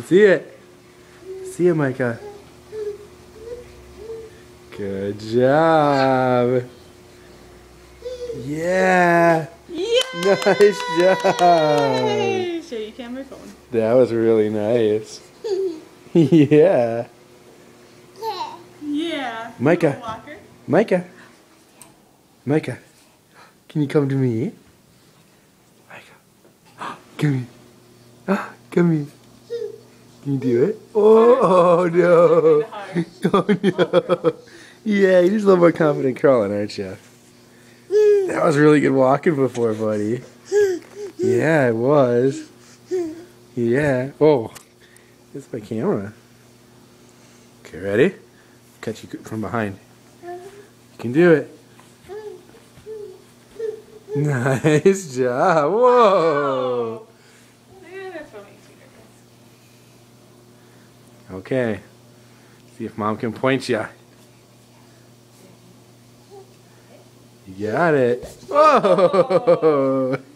See it. See it, Micah. Good job. Yeah. Yeah. Nice job. Yay. Show your camera phone. That was really nice. Yeah. Yeah. Micah. Walker. Micah. Micah. Can you come to me? Micah. Come here. Come here. Can you do it? Oh no. Oh no. Yeah, you're just a little more confident crawling, aren't you? That was really good walking before, buddy. Yeah, it was. Yeah. Oh, it's my camera. Okay, ready? Catch you from behind. You can do it. Nice job. Whoa. Yeah, that's what makes me nervous. Okay. See if Mom can point you. You got it. Whoa.